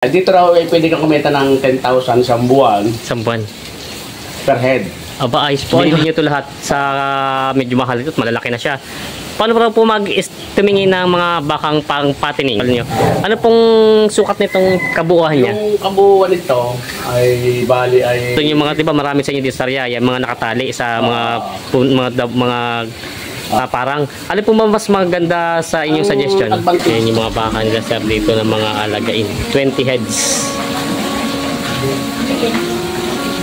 Dito raw ay pwede kang kumita ng 10,000 sa buwan Isang buwan. per head. Aba, ayos po. Hindi nyo ito lahat sa medyo mahal ito. Malalaki na siya. Paano raw po tumingin ng mga bakang pang patining? Ano pong sukat nitong kabuuan niya? Yung kabuuan nito ay bali ay... Ito yung mga, diba marami sa inyo dito sa Riyaya, mga nakatali sa parang, ano po mas maganda sa inyong suggestion? Yan yung mga baka nila sir dito ng mga alagain. 20 heads.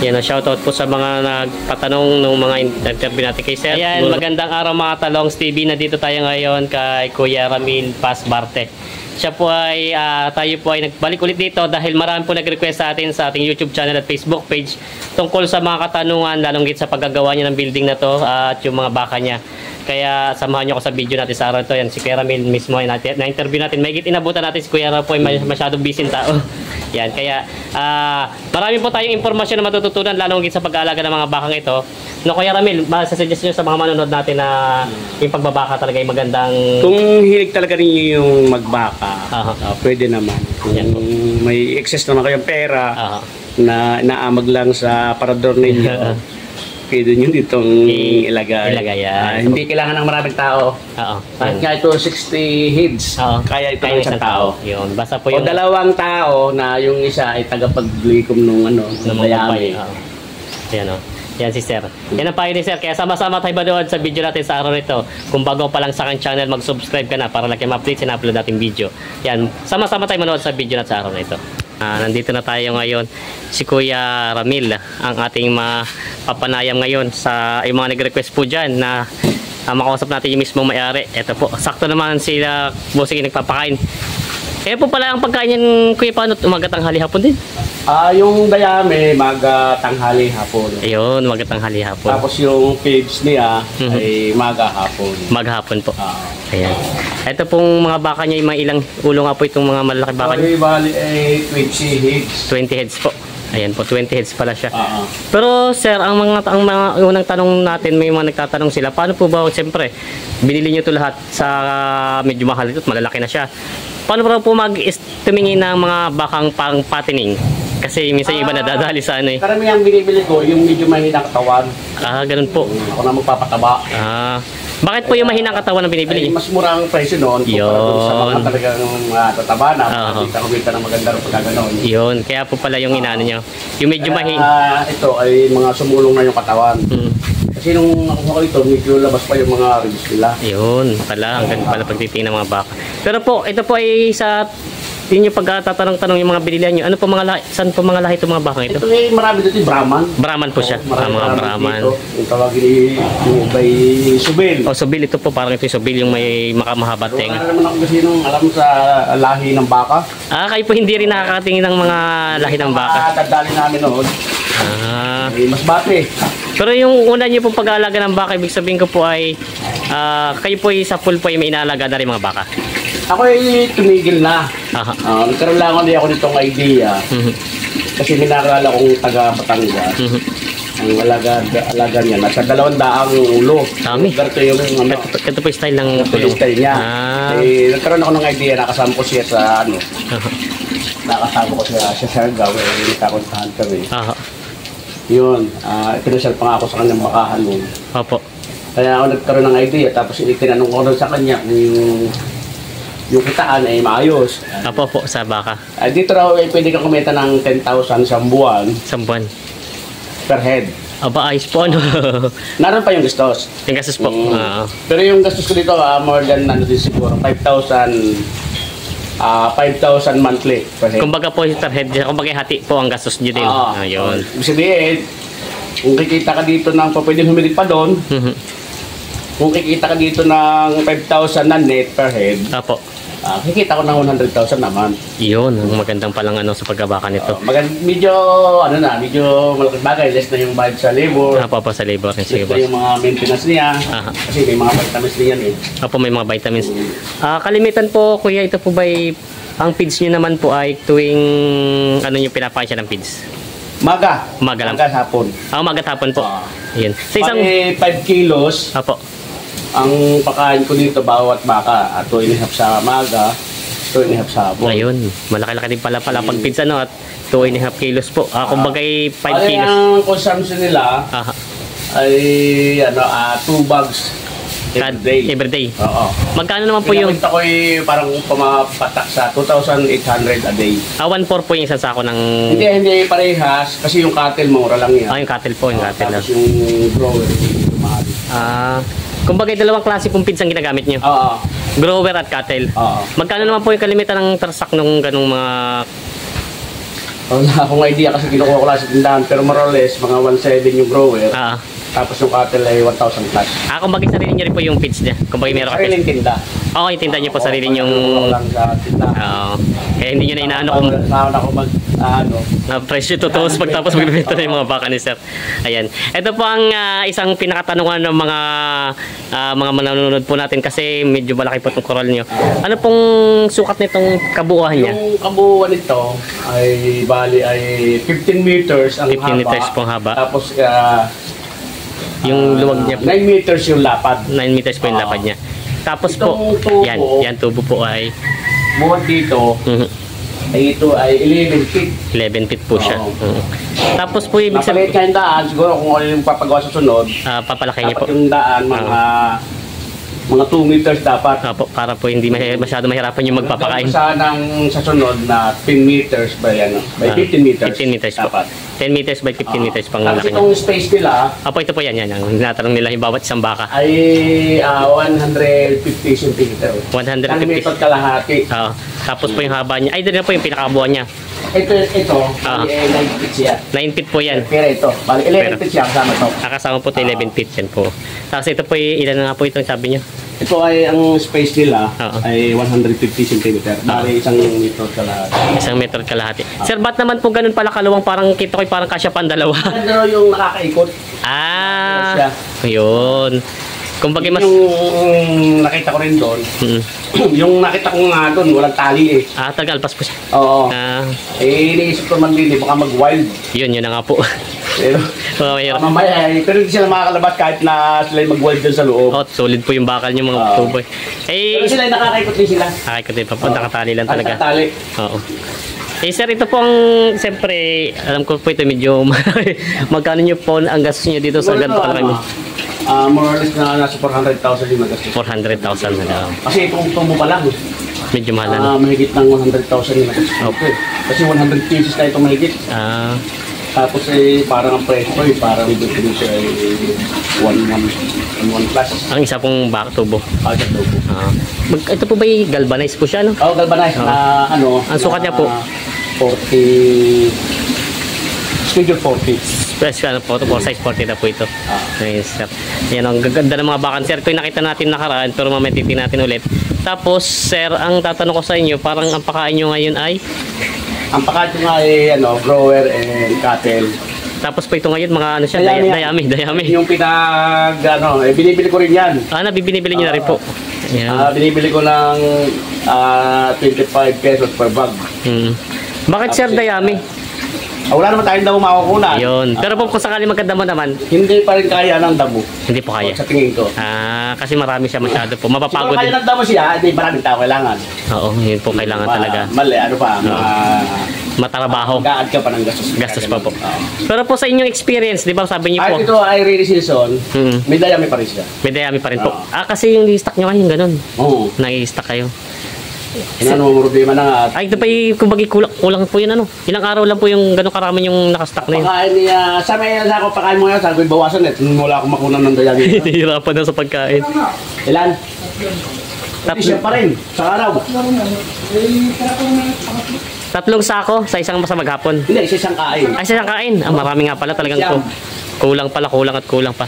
Yan, shoutout po sa mga nagpatanong ng mga interview natin kay sir. Ayan, magandang araw mga talongs TV. Nandito tayo ngayon kay Kuya Ramil Pasbarte. Siya po ay, tayo po ay nagbalik ulit dito dahil marami po nag-request sa atin sa ating YouTube channel at Facebook page tungkol sa mga katanungan, lalong git sa paggagawa niya ng building na to at yung mga baka niya. Kaya samahan niyo ako sa video natin sa araw ito. Yan, si Kuya Ramil mismo ay na-interview natin. May inabutan natin si Kuya Ramil po ay masyadong busy tao. Yan, kaya marami po tayong impormasyon na matututunan lalong git sa pag-aalaga ng mga bakang ito. No, Kuya Ramil, masa-suggest nyo sa mga manonood natin na yung pagbabaka talaga ay magandang... Kung hilig talaga rin yung magbaka, pwede naman. Kung Yan po. may excess naman kayong pera na naamag lang sa parador ninyo, pwede nyo ditong ilagay. Hindi kailangan ng maraming tao. Kahit nga ito 60 heads, kaya ito ng isang tao. Yun. Basta po O yung... dalawang tao na yung isa ay tagapaglikom nung dayami. Yan o. Yan si sir. Yan ang payo ni sir. Kaya sama-sama tayo manood sa video natin sa araw nito. Kung bago pa lang sa aking channel, mag-subscribe ka na para lagi ma-update sa na-upload natin video. Yan. Sama-sama tayo manood sa video natin sa araw nito. Nandito na tayo ngayon. Si Kuya Ramil, ang ating mapapanayam ngayon sa yung mga nag-request po dyan na makausap natin yung mismong may-ari. Ito po. Sakto naman sila bossing nagpapakain. Kaya po pala ang pagkain yan, Kuya, paano umaga, tanghali, hapon din? Yung dayami, maga, tanghali, hapon. Ayun, umaga, tanghali, hapon. Tapos yung feeds niya ay maga, hapon. Maghapon po. Ayan. Ito pong mga baka niya, yung mga ilang ulo nga po itong mga malalaki baka niya? Bali ay 20 heads. 20 heads po. Ayan po, 20 heads pala siya. Pero sir, ang mga unang tanong natin, may mga nagtatanong sila, paano po ba, siyempre, binili nyo ito lahat sa medyo mahal ito, malalaki na siya. Paano po tumingin ng mga bakang pang patining? Kasi minsan yung iba nadadali sa ano eh. Karamihan binibili ko, yung medyo mahinang katawan. Ganun po. Ako na magpapataba. Bakit po yung mahinang katawan na binibili? Ay, mas mura ang presyo noon kumpara sa mga talagang tataba na. Kumita ng maganda rin pagka gano'n. Yun, kaya po pala yung inaano nyo. Yung medyo ito ay mga sumulong na yung katawan. Kasi nung ako ito, medyo labas pa yung mga ribs nila. Yun, pala. Ang ganda pala pagtitingin ng mga baka. Pero po, ito po ay sa inyo pagtatanong-tanong yung mga binilihan nyo. Ano po mga lahi? Saan po mga lahi itong mga bakang ito? Ito ay marami dito yung Brahman. Brahman po siya. Mga Brahman. Yung tawagin yung may subil. Subil ito po. Parang ito yung subil yung may makamahaba teng. Wala naman ako kasi nung alam sa lahi ng baka. Kayo po hindi rin nakakatingin ng mga lahi ng baka. Tagdali namin noon. Mas bate. Pero yung una nyo pong pag-aalaga ng baka, ibig sabihin ko po ay kayo po ay sa full po ay may inaalaga na rin mga baka. Ako ay tumigil na. Nagkaroon lang ako nitong idea. Kasi minakala kong taga Batangas. Ang alaga niya, nasa 200 ulo. Dami. Ito po yung style ng tulong. Style niya. Nagkaroon ako ng idea, nakasama ko siya sa nakasama ko siya sa gawin. Nagkakuntahan kami. Yun, pinasal pa nga ako sa kanyang bakahan nun. Opo. Kaya ako nagkaroon ng idea, tapos itinanong ko sa kanya yung kitaan ay maayos. Po, sa baka. Dito raw ay pwede kang kumita ng 10,000 sa buwan. Isang buwan. Per head. Ayos po ano. Naroon pa yung gastos. Yung gastos po. Pero yung gastos ko dito, more than din siguro, 5,000 monthly per head. Kumbaga po per head, kumbaga hati po ang gastos nyo din. Ayun. Ibig sabihin, kung kikita ka dito ng pwede humilig pa doon, kung kikita ka dito ng 5,000 na net per head, kikita ko ng 100,000 naman. Yun, ang magandang palang sa pagbabaka nito. Medyo malaking bagay, less na yung bayad sa labor. Sa labor. Less na yung mga maintenance niya. Kasi may mga vitamins niyan eh. May mga vitamins. Kalimitan po, kuya, ito po ba ang feeds nyo naman po ay tuwing nyo pinapakain siya ng feeds? Maga lang. Maga hapon. Maga hapon po. Yun. Sa isang 5 kilos. Ang pakain ko dito bawat baka at 2.5 sa maga, 2.5 sabon. Ayun, malaki-laki din pala pag pizza no at 2.5 kilos po. Kumbaga 5 kilos. Ang consumption nila ay 2 bags every day. Oo. Magkano naman po yung... Pinakita ko parang pumapatak sa 2,800 a day. 1.4 po yung isang sako ng... Hindi parehas kasi yung cattle mura lang yan. Yung cattle po, yung cattle lang. Tapos yung grower, mahal. Kumbaga dalawang klase pong pizza ang ginagamit nyo. Oo. Grower at cattle. Oo. Magkano naman po yung kalimitan ng tarsak nung ganung mga... Wala akong idea kasi kinukuha ko lang sa tindahan pero more or less mga 1.7 yung grower. Tapos yung cattle ay 1,000 plus. Kumbaga sarili nyo rin po yung feeds niya. Kumbaga meron ka sariling tinda. Oo, yung tinda nyo po sarili yung... lang sa tinda. Kaya hindi nyo na inaano kung... Saan ako presyo totoo pagtapos magbibenta na yung mga baka ni sir. Ayan. Ito po ang isang pinakatanungan ng mga manonood po natin kasi medyo malaki po itong coral nyo. Ano pong sukat nitong kabuuan niya? Yung kabuuan nito ay bali ay 15 meters ang 15 meters pong haba. Tapos yung luwag niya 9 meters yung lapad. 9 meters po yung lapad niya. Tapos po, yan tubo po ay buhat dito. Ay ito ay 11 feet. 11 feet po siya. Tapos po ibig sabihin kayo daan, siguro kung ano yung papagawa sa sunod, papalaki niya po. Yung daan, mga 2 meters dapat. Para po hindi masyado mahirapan yung magpapakain. Sa sunod na 10 meters by 15 meters. 15 meters dapat. 10 meters by 15 meters pang laki. Tapos itong space nila, ito po yan. Ang tinatanong nila yung bawat isang baka. Ay 150 cm. 150 meter kalahati. Tapos po yung haba niya. Ay, dito po yung pinakabuhan niya. Ito 9 feet siya. 9 feet po yan. Pero ito, bali 11 feet siya kasama ito. Kasama po ito 11 feet yan po. Tapos ito po, ilan na nga po itong sabi niyo? Ito ay ang space nila ay 150 cm. Bali 1 meter kalahati. 1 meter kalahati. Sir, ba't naman po ganun pala kaluwang parang kita ko parang kasya pang dalawa? Ano yung nakakaikot? Yun. Kumbaga mas... Yung nakita ko rin doon, yung nakita ko nga doon, walang tali eh. Tagalpas po siya. Oo. Iniisip ko man din, baka mag-wild. Yun na nga po. Pero, mamaya pero hindi sila makakalabas kahit na sila mag-wild dun sa loob. Solid po yung bakal niyo mga tuboy. Pero sila nakakaikot din sila. Nakakaikot din pa po, nakatali lang talaga. Nakatali. Oo. Sir, ito pong, siyempre, alam ko po ito medyo magkano nyo po ang gastos nyo dito sa ganito kalaki mo? More or less na nasa 400,000 yung magastos. 400,000 na lang. Kasi itong tubo pa lang. Medyo mahal na. Mahigit ng 100,000 yung magastos. Kasi 100 pieces na ito mahigit. Tapos parang ang presyo parang dito ay 1 plus. Ang isa pong baka tubo. Tubo. Ito po ba galvanized po siya, no? Galvanized na ang sukat niya po? 40. Schedule 40. Special po, for size 40 na po ito. Nice, sir. Yan, ang gaganda ng mga bakan, sir. Ito yung nakita natin nakaraan, pero mamaya titignan natin ulit. Tapos, sir, ang tatanong ko sa inyo, parang ang pakain nyo ngayon ay? Ang pakain ko nga ay grower and cattle. Tapos po ito ngayon, mga ano siya, dayami. Yung binibili ko rin yan. Binibili nyo na rin po. Binibili ko ng 25 pesos per bag. Bakit, sir, dayami? Wala naman tayong damo makukunan. Yun. Pero po kung sakali magkadamo naman, hindi pa rin kaya ng damo. Hindi po kaya. Sa tingin ko. Kasi marami siya masyado po. Mapapagod din. Siguro kaya ng damo siya, hindi maraming tao kailangan. Oo, yun po kailangan talaga. Mali, matarabaho. Gaad ka pa ng gastos. Gastos pa po. Pero po sa inyong experience, di ba sabi niyo po? Ito ay rainy season, may dayami pa rin siya. May dayami pa rin po. Kasi yung i-stock nyo ngayon, ganun. Oo. Nag-i-stock kayo. Problema na nga. Ito pa kumbaga kulang po yun Ilang araw lang po yung gano'ng karami yung nakastock na yun. Pakain niya, sa may ako pakain mo yan, sabi ko bawasan wala akong makunan ng dayami. Hihirapan na sa pagkain. Ilan? Siya pa rin, sa araw. 3 sako sa isang maghapon. Hindi, isang kain. Sa isang kain. Marami nga pala talagang po. Kulang pa.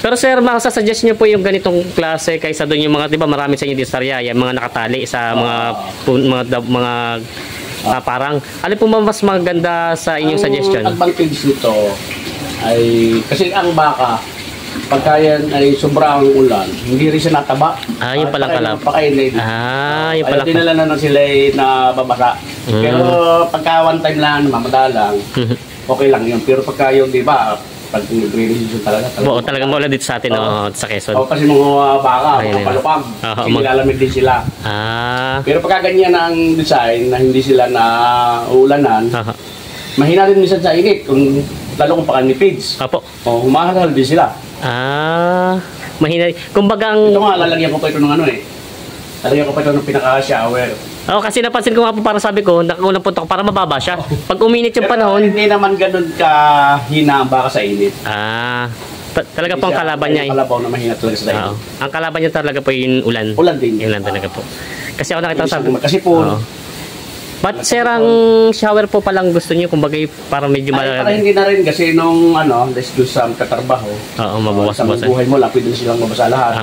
Pero sir, masasuggest nyo po yung ganitong klase kaysa doon yung mga, di ba marami sa inyo dito sa area, yung mga nakatali sa mga parang, ano po mas maganda sa inyong suggestion? Ang advantage nito ay, kasi ang baka, pagka yan ay sobrang ulan, hindi rin siya nataba. Yun pala. Pakain na yun. Yun pala. Ay, dinala na sila na babasa. Pero pagka one time lang, mamadalang, okay lang yun. Pero pagka yung, di ba, pag nagre-release talaga. Oo, talagang maulan dito sa atin, sa Quezon. Kasi mga baka, Ayun, mga palupag, kasi mag- nilalamig din sila. Pero pagka ganyan ang design na hindi sila na uulanan, mahina din minsan sa init, lalo kung pakanipid. Opo. Humahal din sila. Mahina. Kumbaga ang... Ito nga, lalagyan ko pa ito ng lalagyan ko pa ito ng pinaka-shower. Kasi napansin ko nga po, para sabi ko, nakakulang punta ko para mababa siya. Pag uminit yung panahon... Hindi naman ganun kahina ang baka sa init. Talaga po ang kalaban niya. Kalabaw na mahina talaga sa init. Ang kalaban niya talaga po yung ulan. Ulan din. Ulan talaga po. Kasi ako nakita sabi... Kasi po... Ba't sir, ang shower po palang gusto niyo? Kumbaga parang medyo para hindi na rin kasi nung let's do some katrabaho. Mabawas-bawas. Sa buhay mo lang, pwede silang mabasa lahat.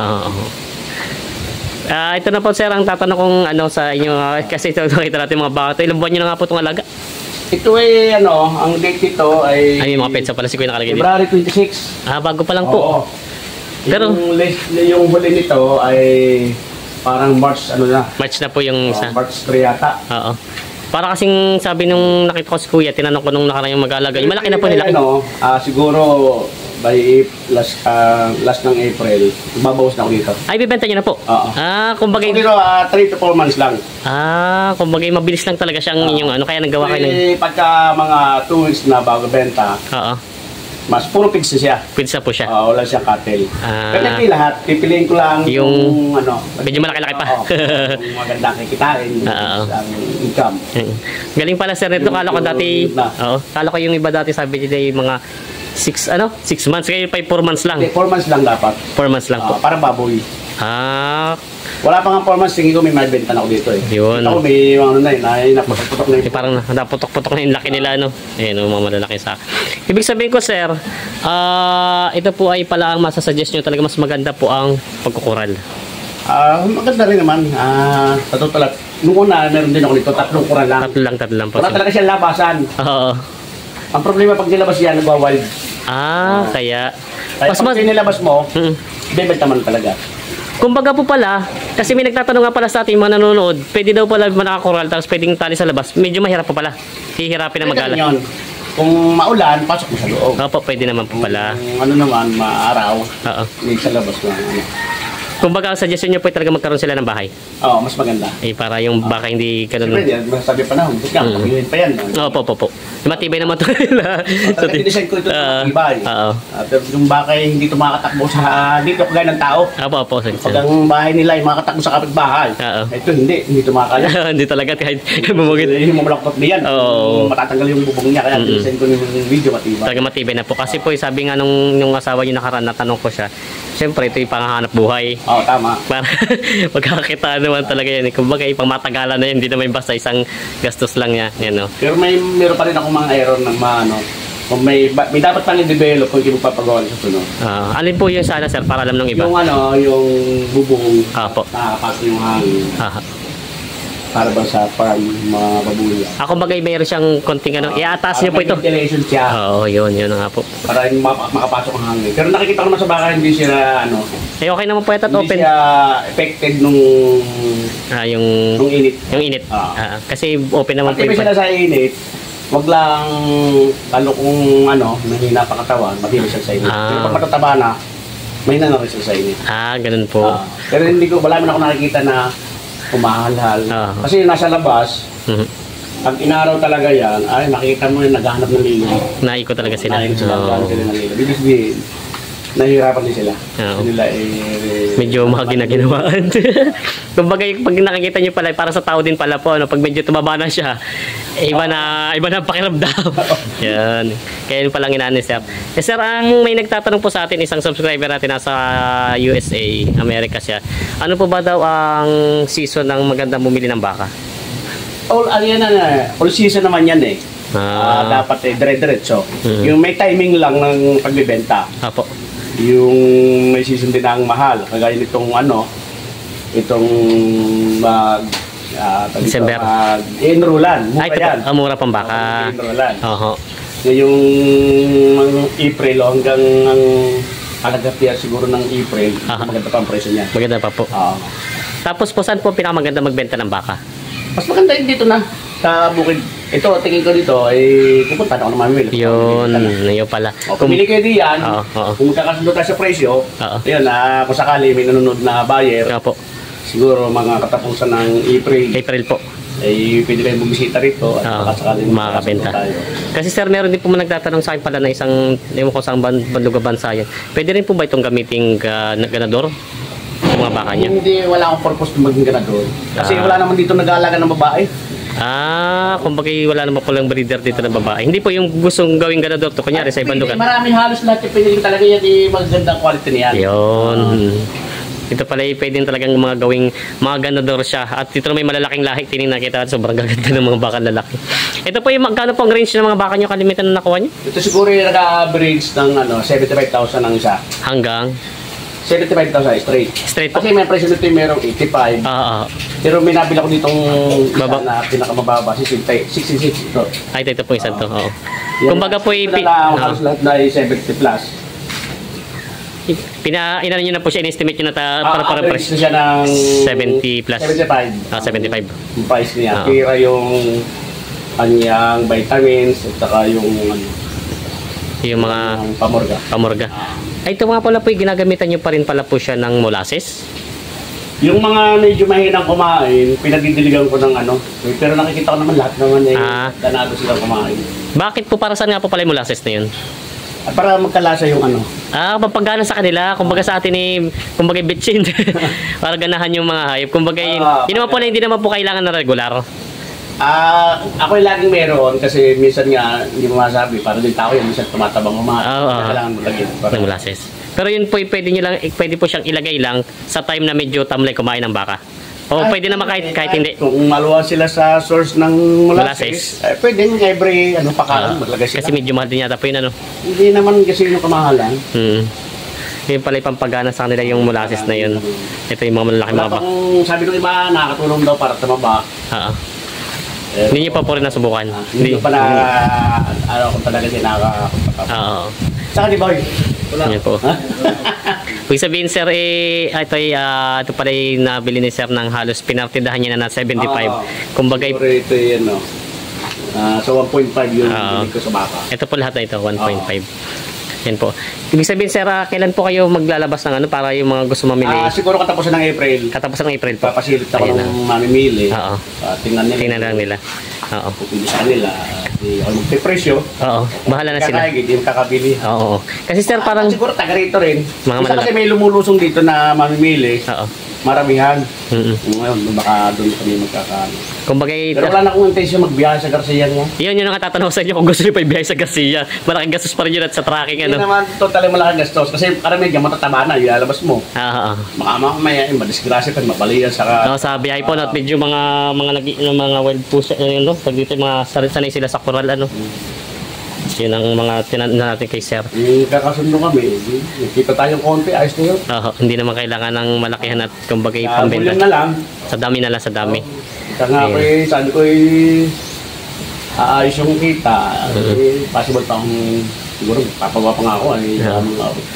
Ito na po sir, ang tatanong kong sa inyo, kasi ito nakita natin mga baka. Ilang buwan nyo na nga po itong alaga? Ito ay ang date ito ay... Yung mga petsa pala si Kuya nakalagay dito. February 26. Bago pa lang po. Oo. Pero, yung huli nito ay parang March March na po yung isa. March 3 yata. Oo. Para kasing sabi nung nakita ko si Kuya, tinanong ko nung nakarang yung mag-alaga. Yung malaki na po nila. Siguro by last ng April, babawas na ako dito. Ay, bibenta nyo na po? Oo. Kumbaga... Pero 3 to 4 months lang. Kumbaga mabilis lang talaga siyang inyong kaya naggawa kayo ng... Pagka mga 2 weeks na bago benta, mas puro pigs siya. Pigs na po siya. Wala siyang cattle. Pero hindi lahat. Pipiliin ko lang yung medyo malaki-laki pa. Yung magandang kikitain. Ang income. Galing pala sir nito. Kala ko dati... Kala ko yung iba dati sabi nila yung mga 6 months. Kaya 4 months lang. 4 months lang dapat. 4 months lang po. Para baboy. Wala pa nga 4 months, tingin ko may mabenta na ako dito eh. Yun. Kita ko may naputok-putok na yun. Parang naputok-putok na yung laki nila, Ayan, mga malalaki sa... Ibig sabihin ko, sir, ito po ay pala ang masasuggest nyo talaga mas maganda po ang pagkukural. Maganda rin naman. Sa total, nung una, meron din ako dito, 3 kural lang. 3 lang po. Wala talaga siya labasan. Ang problema pag nilabas yan, nagwa-wild. Kaya mas nilabas mo, bebenta man talaga. Kumbaga po pala, kasi may nagtatanong nga pala sa ating mga nanonood, pwede daw pala nakakoral tapos pwedeng tali sa labas. Medyo mahirap pa pala. Hihirapin na mag-ala. Kung maulan, pasok mo sa loob. Opo, pwede naman po pala. Kung naman, maaraw, hindi sa labas lang. Kumbaga, ang suggestion nyo po talaga magkaroon sila ng bahay. Mas maganda. Para yung baka hindi ganun. Siyempre, masasabi pa na, pag-iwin pa yan. Opo. Matibay naman ito nila. Design ko ito matibay. Pero yung baka hindi ito makakatakbo sa dito kagaya ng tao. Opo. Pag ang bahay nila ay makakatakbo sa kapitbahay. Ito hindi ito makakaya. Hindi talaga kahit bumugit. Hindi mo malakot niyan. Matatanggal yung bubong niya. Kaya design ko yung video matibay. Talaga matibay na po. Kasi po, sabi nga nung asawa niyo nakaraan, natanong ko siya, siyempre ito yung panghahanap buhay. Tama. Para magkakita naman talaga yan. Kumbaga, pang matagalan na yan. Hindi naman basta isang gastos lang yan. Pero meron pa rin ako mga error ng kung may dapat pang i-develop kung hindi mo papagawa sa sunod. Alin po yung sana sir para alam ng iba? Yung bubong nakapasok yung hangin. Para ba sa farm mababuya. Ako bagay mayroon siyang konting iaataas niyo po ito. Ventilation siya. Yun nga po. Para makapasok ang hangin. Pero nakikita ko naman sa baka hindi siya okay naman po ito at open. Hindi siya affected nung init. Yung init. Kasi open naman po. Pag siya sa init, wag lang lalo kung mahina pa katawan, mabilis siya sa init. Pero pag matataba na, mahina na rin siya sa init. Ganun po. Pero wala man ako nakikita na kumahalhal. Kasi nasa labas, pag inaraw talaga yan, ay makikita mo yung naghahanap ng lilo. Naiko talaga sila. Naiko sila ng lilo. Ibig sabihin, nahihirapan din sila. Nila medyo ginawaan. Kumbaga, pag nakikita nyo pala, para sa tao din pala po, pag medyo tumaba na siya, iba na ang pakiramdam. Yan. Kaya yun palang inaano sir. Sir, ang may nagtatanong po sa atin, isang subscriber natin nasa USA, Amerika siya. Ano po ba daw ang season ng magandang bumili ng baka? All season naman yan eh. Dapat dire-diretso. Yung may timing lang ng pagbibenta. Apo. Yung may season din ang mahal. Kagaya nitong itong December. Enrollan. Mura pang baka. Enrollan. Yung April hanggang hanggang siguro ng April, maganda pa ang presyo niya. Maganda pa po. Tapos po, saan po pinakamaganda magbenta ng baka? Mas maganda yun dito na sa bukid Ito, tingin ko dito, pupunta na ako ng mamimili. Yun pala. Pumili kayo diyan, Oo. kung magkakasundo tayo sa presyo, Oo. yun, kung sakali may nanonood na buyer, Opo. siguro mga katapusan ng April po. pwede kayo bumisita rito at baka sakaling makakabenta. tayo. Kasi sir, meron din po nagtatanong sa akin pala na isang, ewan ko saan bandog bansa yan. Pwede rin po ba itong gamiting ganador? Yung mga baka niya? Hindi, wala akong purpose na maging ganador. Kasi wala naman dito nag-aalaga ng babae. Kumbaga wala naman po lang breeder dito na babae. Hindi po yung gustong gawing ganador to, kunyari sa ibang lugar. Marami halos lahat yung pwede talaga yan, magandang quality niyan. Yun. Ito pala pwede talagang mga gawing mga ganador siya. At dito may malalaking lahi. Tinignan kita, sobrang gaganda ng mga baka lalaki. Ito po yung magkano po ang range ng mga baka nyo kalimitan na nakuha nyo? Ito siguro yung nag-average ng 75,000 ang isa. Hanggang? 75,000 straight. Straight po? Kasi may presyo nito yung merong 85. Pero may nabila ko ditong isa na pinakamababa, 66 ito. Ito po isang to. Oo. Kumbaga po halos lahat na 70 plus. Inano nyo na po siya, in-estimate nyo na para average na siya ng 70 plus. 75. 75. Yung price niya. Kira yung kanyang vitamins at saka yung mga pamorga. Ito mga pala po, ginagamitan nyo pa rin pala po siya ng molasses? Yung mga medyo mahinang kumain, pinagdidiligan ko ng pero nakikita ko naman lahat naman ganado silang kumain. Bakit po, para saan nga po pala yung molasses na yun? Para magkalasa yung mapagana sa kanila. Kumbaga sa atin kumbaga bitchin. Para ganahan yung mga hayop. Kumbaga yun naman po na hindi naman po kailangan na regular. Ako yung laging meron kasi minsan nga hindi mo masabi. Para din tao yan, minsan tumatabang kailangan mo lagyan. Ng molasses. Pero yun po, pwede po siyang ilagay lang sa time na medyo tamlay kumain ng baka. Pwede naman kahit hindi. Kung maluwa sila sa source ng molasses, pwede every pakain maglagay sila. Kasi medyo mahal din yata po yun Hindi naman kasi yung kamahalan. Yun pala yung pampagana sa kanila yung molasses na yun. Ito yung mga malalaking mga baka. Sabi ng iba, nakakatulong daw para tumaba. Hindi niyo pa po rin nasubukan. Hindi ko pala, kung talaga din nakakapunta. Saka di ba? Yan po. Ibig sabihin sir, ito pala yung nabili ni sir ng halos pinartidahan niya na 75. Kumbaga ito yun, so 1.5 yung bili ko sa baka. Ito po lahat na ito, 1.5. Yan po. Ibig sabihin sir, kailan po kayo maglalabas ng para yung mga gusto mamili? Siguro katapusan ng April. Katapusan ng April po. Papasilip ako ng mamimili. Tingnan nila. Pupili sa kanila. Ako magpipresyo. Bahala na sila. Hindi makakabili. Kasi sir, parang siguro taga rito rin. Isa kasi may lumulusong dito na mamimili. Maramihan. Ngayon, baka doon kami magkakaano. Pero wala na akong intensyon magbiyahe sa Garcia niya. Yun ang tatanong sa inyo kung gusto niyo pa ibiyahe sa Garcia. Malaking gastos pa rin yun at sa tracking. Hindi naman totally malaking gastos. Kasi karamihan dyan matataba na, ilalabas mo. Mamaya, madisgrasya ka, mabalian sa biyahe po, medyo mga wild pusa, pag dito mga sanay sila sa coral, Yun ang mga tinanong natin kay sir. Kakasundo kami, nakita tayong konti, ayos na yun. Hindi naman kailangan ng malakihan at kumbaga pambenta. Na lang. Sa dami na lang, sa dami. Sabi ko aayos yung kita. Possible pa akong siguro papagawa pa nga ako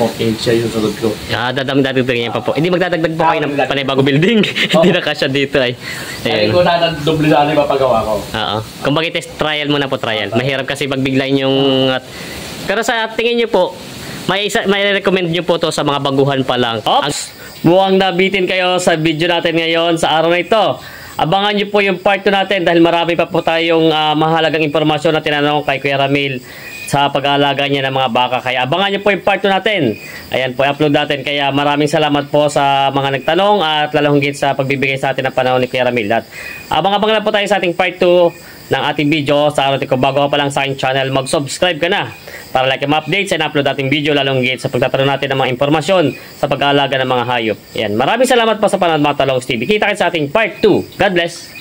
48 siya yung sunod ko. Dadagdag yan pa po. Hindi magdadagdag po kayo ng panibago building. Hindi na kasya dito Kaya ko na doble sana yung papagawa ko. Kumbaga test trial muna po, trial. Mahirap kasi pagbiglayin yung pero sa tingin nyo po, may recommend nyo po to sa mga baguhan pa lang. Mukhang nabitin kayo sa video natin ngayon sa araw na ito. Abangan nyo po yung part 2 natin dahil marami pa po tayong mahalagang impormasyon na tinanong kay Kuya Ramil sa pag-aalaga niya ng mga baka. Kaya abangan nyo po yung part 2 natin. Ayan po, i-upload natin. Kaya maraming salamat po sa mga nagtanong at lalong higit sa pagbibigay sa atin ng panahon ni Kuya Ramil. At abang-abang lang po tayo sa ating part 2 ng ating video. Sa araw ko, bago ka pa lang sa aking channel, mag-subscribe ka na para like yung updates and upload ating video lalong higit sa pagtatanong natin ng mga impormasyon sa pag-aalaga ng mga hayop. Ayan, maraming salamat po sa panonood mga Talongs TV. Kita kayo sa ating part 2. God bless!